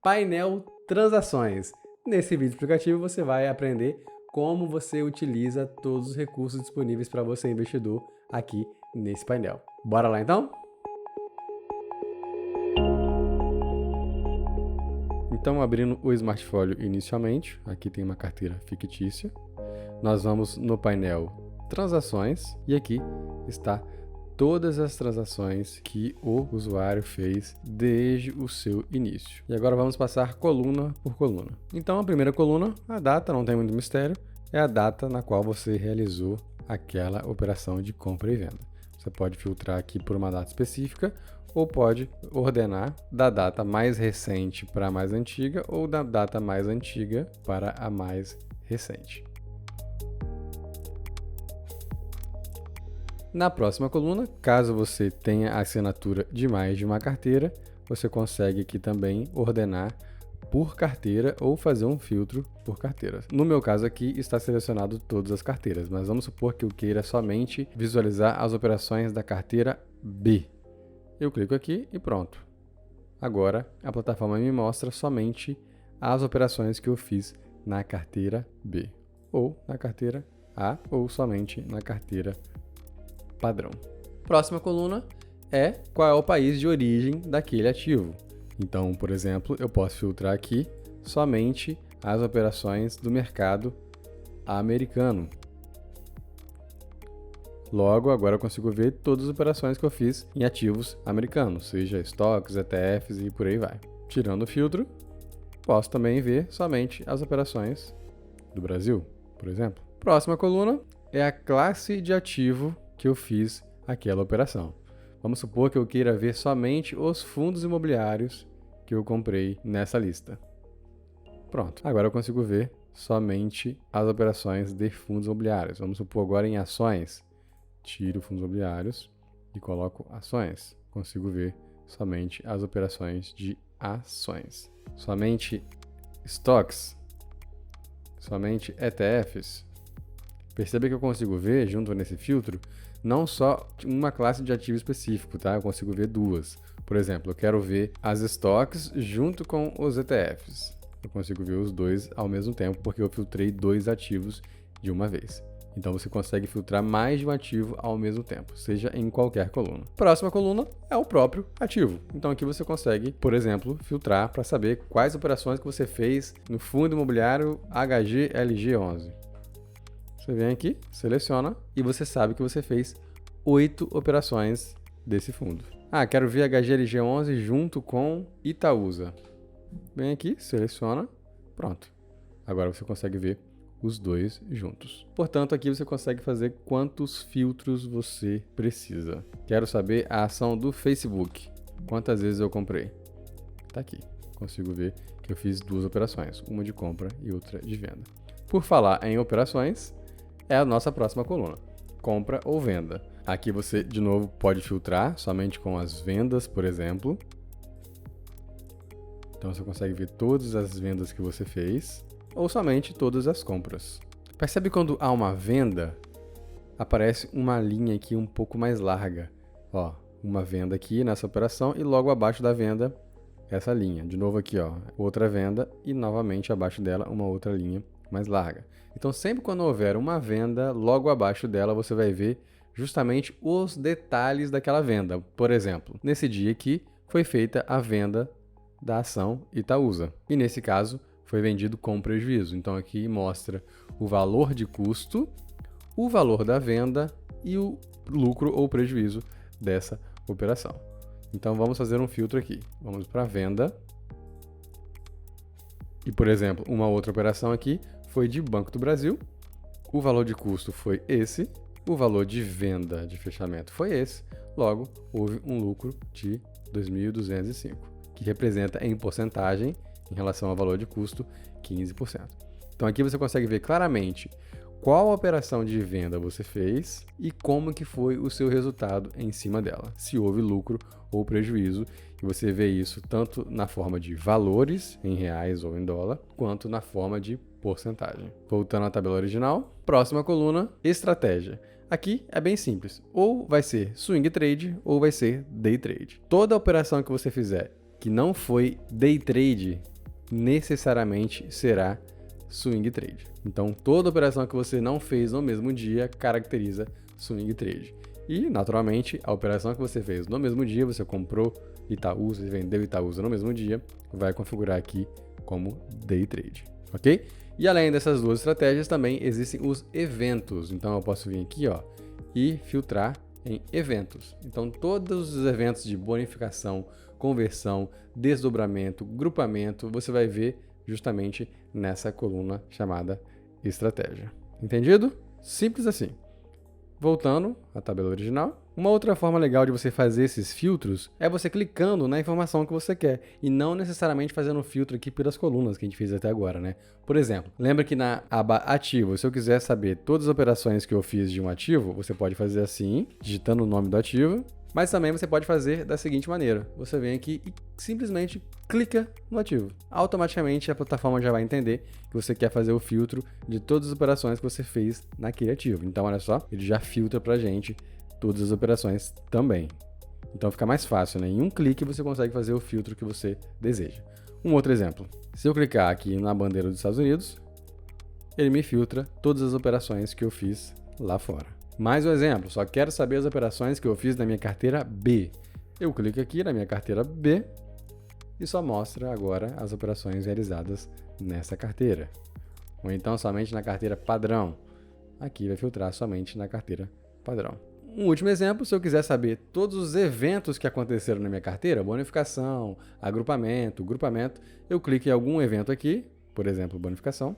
painel Transações. Nesse vídeo explicativo você vai aprender como você utiliza todos os recursos disponíveis para você, investidor, aqui nesse painel. Bora lá então? Então, abrindo o Smartfolio inicialmente, aqui tem uma carteira fictícia. Nós vamos no painel Transações e aqui está todas as transações que o usuário fez desde o seu início. E agora vamos passar coluna por coluna. Então, a primeira coluna, a data, não tem muito mistério, é a data na qual você realizou aquela operação de compra e venda. Você pode filtrar aqui por uma data específica ou pode ordenar da data mais recente para a mais antiga ou da data mais antiga para a mais recente. Na próxima coluna, caso você tenha a assinatura de mais de uma carteira, você consegue aqui também ordenar por carteira ou fazer um filtro por carteira. No meu caso aqui está selecionado todas as carteiras, mas vamos supor que eu queira somente visualizar as operações da carteira B. Eu clico aqui e pronto. Agora a plataforma me mostra somente as operações que eu fiz na carteira B, ou na carteira A, ou somente na carteira padrão. Próxima coluna é qual é o país de origem daquele ativo. Então, por exemplo, eu posso filtrar aqui somente as operações do mercado americano. Logo, agora eu consigo ver todas as operações que eu fiz em ativos americanos, seja estoques, ETFs e por aí vai. Tirando o filtro, posso também ver somente as operações do Brasil, por exemplo. Próxima coluna é a classe de ativo que eu fiz aquela operação. Vamos supor que eu queira ver somente os fundos imobiliários que eu comprei nessa lista. Pronto, agora eu consigo ver somente as operações de fundos imobiliários. Vamos supor agora em ações. Tiro fundos imobiliários e coloco ações. Consigo ver somente as operações de ações. Somente estoques. Somente ETFs. Perceba que eu consigo ver, junto nesse filtro, não só uma classe de ativo específico, tá? Eu consigo ver duas. Por exemplo, eu quero ver as estoques junto com os ETFs. Eu consigo ver os dois ao mesmo tempo, porque eu filtrei dois ativos de uma vez. Então você consegue filtrar mais de um ativo ao mesmo tempo, seja em qualquer coluna. Próxima coluna é o próprio ativo. Então aqui você consegue, por exemplo, filtrar para saber quais operações que você fez no fundo imobiliário HGLG11. Você vem aqui, seleciona e você sabe que você fez 8 operações desse fundo. Quero ver HGLG11 junto com Itaúsa. Vem aqui, seleciona, pronto. Agora você consegue ver os dois juntos. Portanto, aqui você consegue fazer quantos filtros você precisa. Quero saber a ação do Facebook. Quantas vezes eu comprei? Tá aqui. Consigo ver que eu fiz duas operações, uma de compra e outra de venda. Por falar em operações, é a nossa próxima coluna, compra ou venda. Aqui você, de novo, pode filtrar somente com as vendas, por exemplo. Então você consegue ver todas as vendas que você fez, ou somente todas as compras. Percebe quando há uma venda, aparece uma linha aqui um pouco mais larga. Ó, uma venda aqui nessa operação e logo abaixo da venda, essa linha. De novo aqui, ó, outra venda e novamente abaixo dela uma outra linha mais larga. Então, sempre quando houver uma venda, logo abaixo dela você vai ver justamente os detalhes daquela venda. Por exemplo, nesse dia aqui foi feita a venda da ação Itaúsa. E nesse caso, foi vendido com prejuízo. Então, aqui mostra o valor de custo, o valor da venda e o lucro ou prejuízo dessa operação. Então, vamos fazer um filtro aqui. Vamos para venda. E, por exemplo, uma outra operação aqui foi de Banco do Brasil. O valor de custo foi esse. O valor de venda de fechamento foi esse. Logo, houve um lucro de 2.205, que representa em porcentagem, em relação ao valor de custo, 15%. Então aqui você consegue ver claramente qual operação de venda você fez e como que foi o seu resultado em cima dela, se houve lucro ou prejuízo, e você vê isso tanto na forma de valores, em reais ou em dólar, quanto na forma de porcentagem. Voltando à tabela original, próxima coluna, estratégia. Aqui é bem simples, ou vai ser swing trade ou vai ser day trade. Toda operação que você fizer que não foi day trade, necessariamente será swing trade. Então, toda operação que você não fez no mesmo dia caracteriza swing trade. E, naturalmente, a operação que você fez no mesmo dia, você comprou Itaúsa e vendeu Itaúsa no mesmo dia, vai configurar aqui como day trade, ok? E além dessas duas estratégias, também existem os eventos. Então, eu posso vir aqui, ó, e filtrar em eventos. Então, todos os eventos de bonificação, conversão, desdobramento, grupamento, você vai ver justamente nessa coluna chamada estratégia. Entendido? Simples assim. Voltando à tabela original, uma outra forma legal de você fazer esses filtros é você clicando na informação que você quer e não necessariamente fazendo um filtro aqui pelas colunas que a gente fez até agora, né? Por exemplo, lembra que na aba ativo, se eu quiser saber todas as operações que eu fiz de um ativo, você pode fazer assim, digitando o nome do ativo, mas também você pode fazer da seguinte maneira, você vem aqui e simplesmente clica no ativo. Automaticamente a plataforma já vai entender que você quer fazer o filtro de todas as operações que você fez naquele ativo. Então, olha só, ele já filtra pra gente todas as operações também. Então fica mais fácil, né? Em um clique você consegue fazer o filtro que você deseja. Um outro exemplo, se eu clicar aqui na bandeira dos Estados Unidos, ele me filtra todas as operações que eu fiz lá fora. Mais um exemplo, só quero saber as operações que eu fiz na minha carteira B. Eu clico aqui na minha carteira B e só mostra agora as operações realizadas nessa carteira. Ou então somente na carteira padrão. Aqui vai filtrar somente na carteira padrão. Um último exemplo, se eu quiser saber todos os eventos que aconteceram na minha carteira, bonificação, agrupamento, grupamento, eu clico em algum evento aqui, por exemplo, bonificação,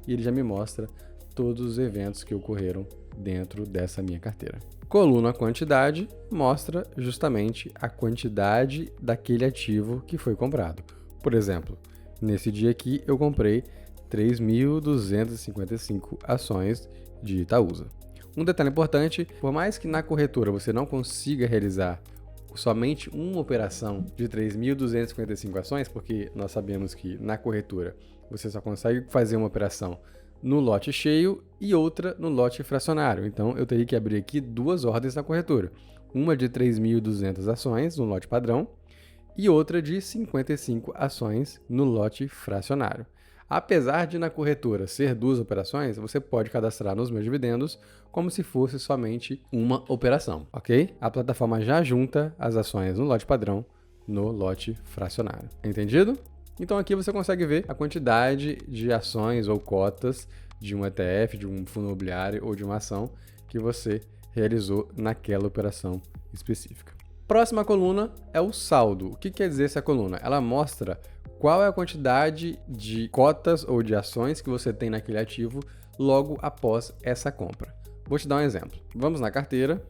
e ele já me mostra todos os eventos que ocorreram dentro dessa minha carteira. Coluna quantidade mostra justamente a quantidade daquele ativo que foi comprado. Por exemplo, nesse dia aqui eu comprei 3.255 ações de Itaúsa. Um detalhe importante, por mais que na corretora você não consiga realizar somente uma operação de 3.255 ações, porque nós sabemos que na corretora você só consegue fazer uma operação no lote cheio e outra no lote fracionário. Então, eu teria que abrir aqui duas ordens na corretora. Uma de 3.200 ações no lote padrão e outra de 55 ações no lote fracionário. Apesar de na corretora ser duas operações, você pode cadastrar nos meus dividendos como se fosse somente uma operação, ok? A plataforma já junta as ações no lote padrão no lote fracionário. Entendido? Então aqui você consegue ver a quantidade de ações ou cotas de um ETF, de um fundo imobiliário ou de uma ação que você realizou naquela operação específica. Próxima coluna é o saldo. O que quer dizer essa coluna? Ela mostra qual é a quantidade de cotas ou de ações que você tem naquele ativo logo após essa compra. Vou te dar um exemplo. Vamos na carteira.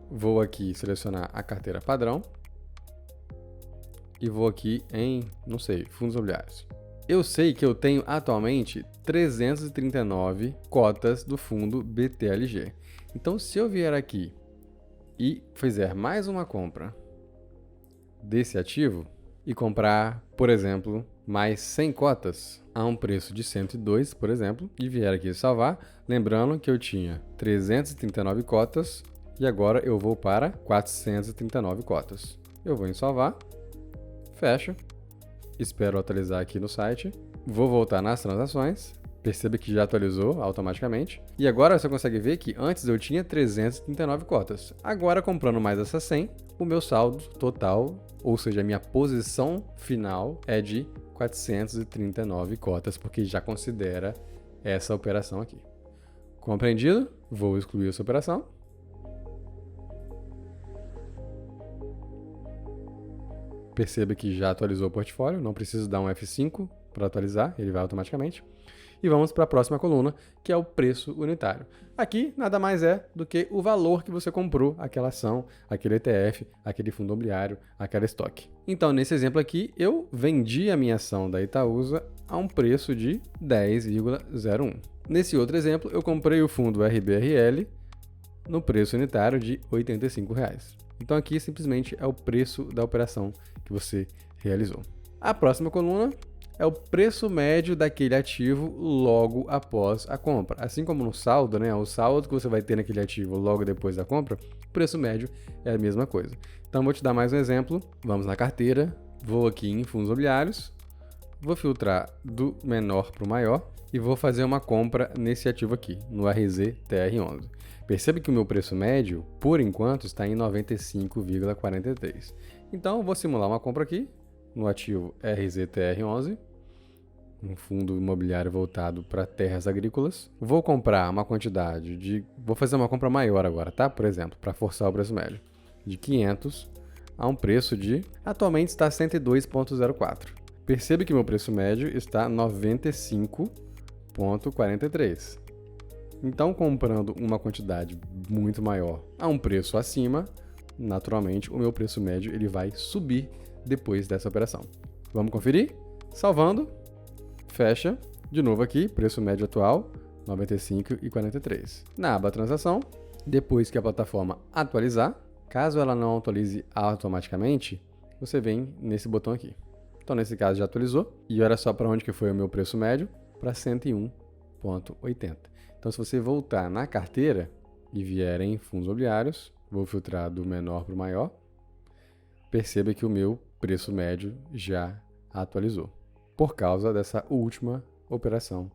Vou aqui selecionar a carteira padrão. E vou aqui em, não sei, fundos imobiliários. Eu sei que eu tenho atualmente 339 cotas do fundo BTLG. Então, se eu vier aqui e fizer mais uma compra desse ativo e comprar, por exemplo, mais 100 cotas a um preço de 102, por exemplo, e vier aqui salvar, lembrando que eu tinha 339 cotas e agora eu vou para 439 cotas. Eu vou em salvar. Fecho, espero atualizar aqui no site, vou voltar nas transações, perceba que já atualizou automaticamente, e agora você consegue ver que antes eu tinha 339 cotas, agora comprando mais essas 100, o meu saldo total, ou seja, a minha posição final é de 439 cotas, porque já considera essa operação aqui. Compreendido? Vou excluir essa operação. Perceba que já atualizou o portfólio, não preciso dar um F5 para atualizar, ele vai automaticamente. E vamos para a próxima coluna, que é o preço unitário. Aqui nada mais é do que o valor que você comprou aquela ação, aquele ETF, aquele fundo imobiliário, aquela estoque. Então, nesse exemplo aqui, eu vendi a minha ação da Itaúsa a um preço de 10,01. Nesse outro exemplo, eu comprei o fundo RBRL no preço unitário de R$ 85. Então aqui simplesmente é o preço da operação que você realizou. A próxima coluna é o preço médio daquele ativo logo após a compra. Assim como no saldo, né? O saldo que você vai ter naquele ativo logo depois da compra, o preço médio é a mesma coisa. Então vou te dar mais um exemplo. Vamos na carteira, Vou aqui em fundos imobiliários, vou filtrar do menor para o maior e vou fazer uma compra nesse ativo aqui, no RZTR11. Percebe que o meu preço médio, por enquanto, está em 95,43. Então, eu vou simular uma compra aqui no ativo RZTR11, um fundo imobiliário voltado para terras agrícolas. Vou comprar uma quantidade de... Vou fazer uma compra maior agora, tá? Por exemplo, para forçar o preço médio, de 500 a um preço de... Atualmente está 102,04. Percebe que meu preço médio está 95,43. Então, comprando uma quantidade muito maior a um preço acima, naturalmente, o meu preço médio ele vai subir depois dessa operação. Vamos conferir? Salvando, fecha, de novo aqui, preço médio atual, 95,43. Na aba transação, depois que a plataforma atualizar, caso ela não atualize automaticamente, você vem nesse botão aqui. Então, nesse caso, já atualizou. E olha só para onde que foi o meu preço médio, para 101,80. Então, se você voltar na carteira e vier em fundos imobiliários, vou filtrar do menor para o maior, perceba que o meu preço médio já atualizou, por causa dessa última operação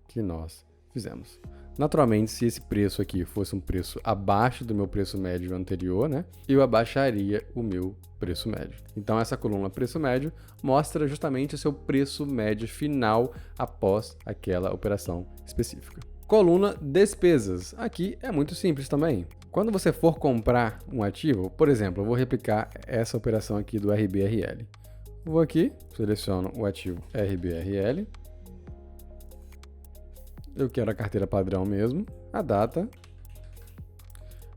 que nós fizemos. Naturalmente, se esse preço aqui fosse um preço abaixo do meu preço médio anterior, né, eu abaixaria o meu preço médio. Então, essa coluna preço médio mostra justamente o seu preço médio final após aquela operação específica. Coluna despesas. Aqui é muito simples também. Quando você for comprar um ativo, por exemplo, eu vou replicar essa operação aqui do RBRL. Vou aqui, seleciono o ativo RBRL. Eu quero a carteira padrão mesmo, a data,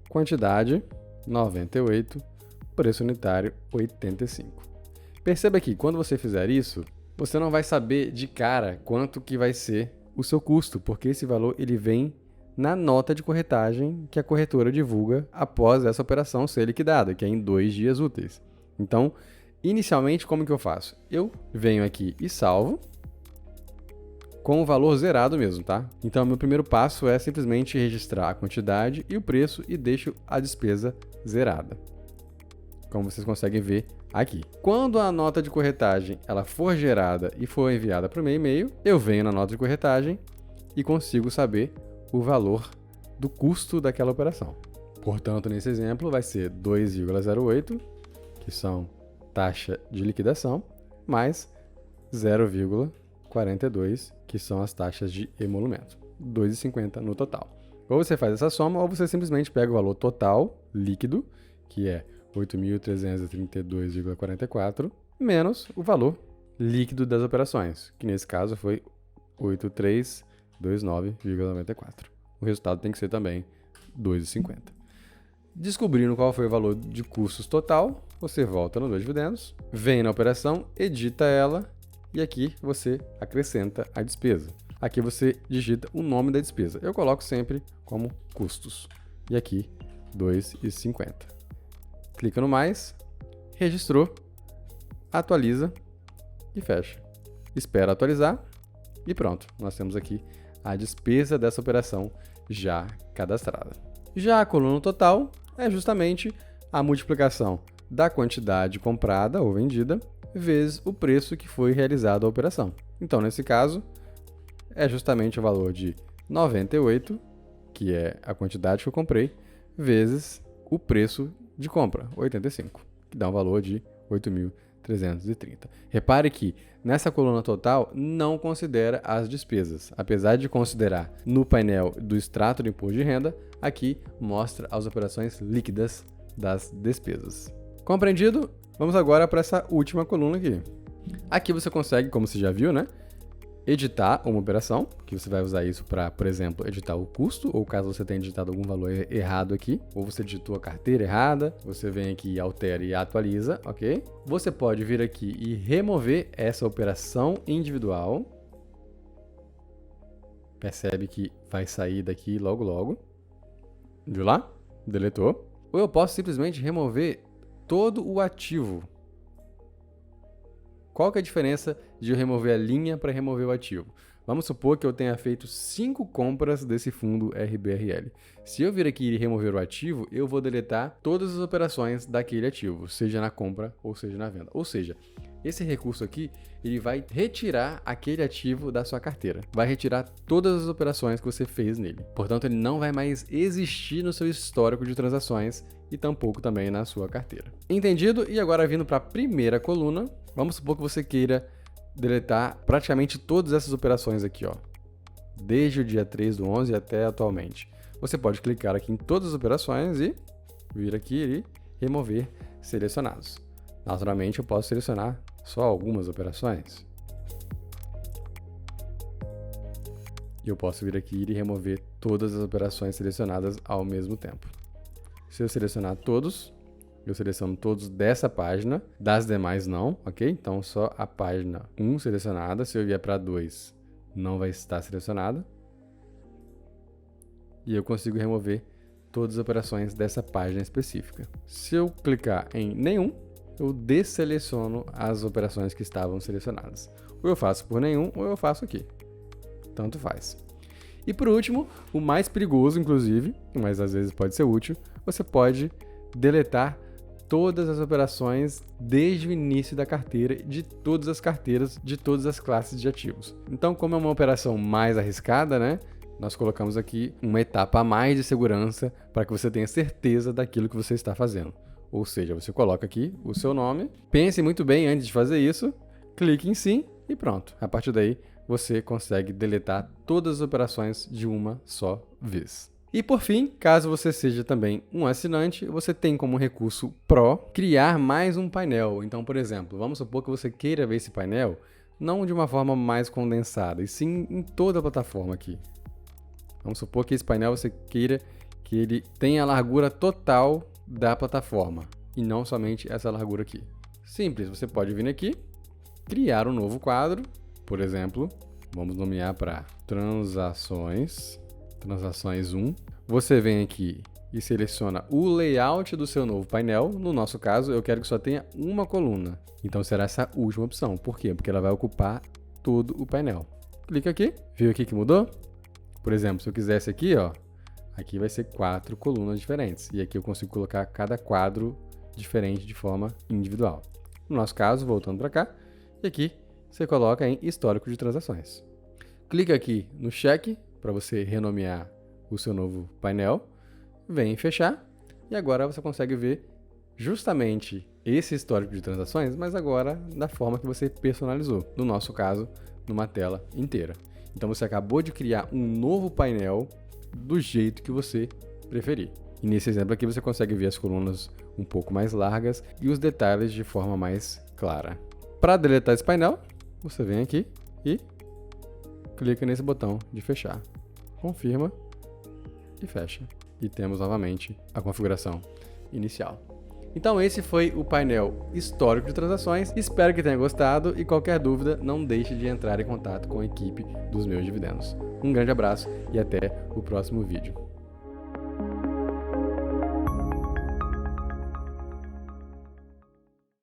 quantidade 98, preço unitário 85. Perceba que quando você fizer isso, você não vai saber de cara quanto que vai ser o seu custo, porque esse valor ele vem na nota de corretagem que a corretora divulga após essa operação ser liquidada, que é em 2 dias úteis. Então, inicialmente, como que eu faço? Eu venho aqui e salvo com o valor zerado mesmo, tá? Então, meu primeiro passo é simplesmente registrar a quantidade e o preço e deixo a despesa zerada, como vocês conseguem ver aqui. Quando a nota de corretagem ela for gerada e for enviada para o meu e-mail, eu venho na nota de corretagem e consigo saber o valor do custo daquela operação. Portanto, nesse exemplo, vai ser 2,08, que são taxa de liquidação, mais 0,42, que são as taxas de emolumento. 2,50 no total. Ou você faz essa soma, ou você simplesmente pega o valor total líquido, que é 8.332,44, menos o valor líquido das operações, que nesse caso foi 8.329,94. O resultado tem que ser também 2,50. Descobrindo qual foi o valor de custos total, você volta no dois dividendos, vem na operação, edita ela e aqui você acrescenta a despesa. Aqui você digita o nome da despesa. Eu coloco sempre como custos. E aqui 2,50. Clica no mais, registrou, atualiza e fecha. Espera atualizar e pronto. Nós temos aqui a despesa dessa operação já cadastrada. Já a coluna total é justamente a multiplicação da quantidade comprada ou vendida vezes o preço que foi realizado a operação. Então, nesse caso, é justamente o valor de 98, que é a quantidade que eu comprei, vezes o preço de compra, 85, que dá um valor de 8.330. Repare que nessa coluna total não considera as despesas. Apesar de considerar no painel do extrato do imposto de renda, aqui mostra as operações líquidas das despesas. Compreendido? Vamos agora para essa última coluna aqui. Aqui você consegue, como você já viu, né, editar uma operação, que você vai usar isso para, por exemplo, editar o custo, ou caso você tenha digitado algum valor errado aqui, ou você digitou a carteira errada, você vem aqui, altera e atualiza, ok? Você pode vir aqui e remover essa operação individual. Percebe que vai sair daqui logo logo. Viu lá? Deletou. Ou eu posso simplesmente remover todo o ativo. Qual que é a diferença de eu remover a linha para remover o ativo? Vamos supor que eu tenha feito 5 compras desse fundo RBRL. Se eu vir aqui e remover o ativo, eu vou deletar todas as operações daquele ativo, seja na compra ou seja na venda. Ou seja, Esse recurso aqui, ele vai retirar aquele ativo da sua carteira. Vai retirar todas as operações que você fez nele. Portanto, ele não vai mais existir no seu histórico de transações e tampouco também na sua carteira. Entendido? E agora vindo para a primeira coluna, vamos supor que você queira deletar praticamente todas essas operações aqui, ó, desde o dia 3/11 até atualmente. Você pode clicar aqui em todas as operações e vir aqui e remover selecionados. Naturalmente, eu posso selecionar só algumas operações. E eu posso vir aqui e remover todas as operações selecionadas ao mesmo tempo. Se eu selecionar todos, eu seleciono todos dessa página, das demais não, ok? Então, só a página 1 selecionada. Se eu vier para 2, não vai estar selecionada. E eu consigo remover todas as operações dessa página específica. Se eu clicar em nenhum, eu desseleciono as operações que estavam selecionadas. Ou eu faço por nenhum, ou eu faço aqui. Tanto faz. E por último, o mais perigoso, inclusive, mas às vezes pode ser útil, você pode deletar todas as operações desde o início da carteira, de todas as carteiras, de todas as classes de ativos. Então, como é uma operação mais arriscada, né? Nós colocamos aqui uma etapa a mais de segurança para que você tenha certeza daquilo que você está fazendo. Ou seja, você coloca aqui o seu nome, pense muito bem antes de fazer isso, clique em sim e pronto. A partir daí, você consegue deletar todas as operações de uma só vez. E por fim, caso você seja também um assinante, você tem como recurso Pro criar mais um painel. Então, por exemplo, vamos supor que você queira ver esse painel não de uma forma mais condensada, e sim em toda a plataforma aqui. Vamos supor que esse painel você queira que ele tenha a largura total da plataforma e não somente essa largura aqui. Simples, você pode vir aqui, criar um novo quadro, por exemplo, vamos nomear para transações 1. Você vem aqui e seleciona o layout do seu novo painel. No nosso caso, eu quero que só tenha uma coluna. Então será essa última opção. Por quê? Porque ela vai ocupar todo o painel. Clica aqui, viu aqui que mudou? Por exemplo, se eu quisesse aqui, ó, aqui vai ser 4 colunas diferentes. E aqui eu consigo colocar cada quadro diferente de forma individual. No nosso caso, voltando para cá, e aqui você coloca em histórico de transações. Clica aqui no cheque para você renomear o seu novo painel. Vem em fechar. E agora você consegue ver justamente esse histórico de transações, mas agora da forma que você personalizou. No nosso caso, numa tela inteira. Então você acabou de criar um novo painel do jeito que você preferir. E nesse exemplo aqui você consegue ver as colunas um pouco mais largas e os detalhes de forma mais clara. Para deletar esse painel, você vem aqui e clica nesse botão de fechar. Confirma e fecha. E temos novamente a configuração inicial. Então esse foi o painel histórico de transações. Espero que tenha gostado e qualquer dúvida não deixe de entrar em contato com a equipe dos Meus Dividendos. Um grande abraço e até o próximo vídeo.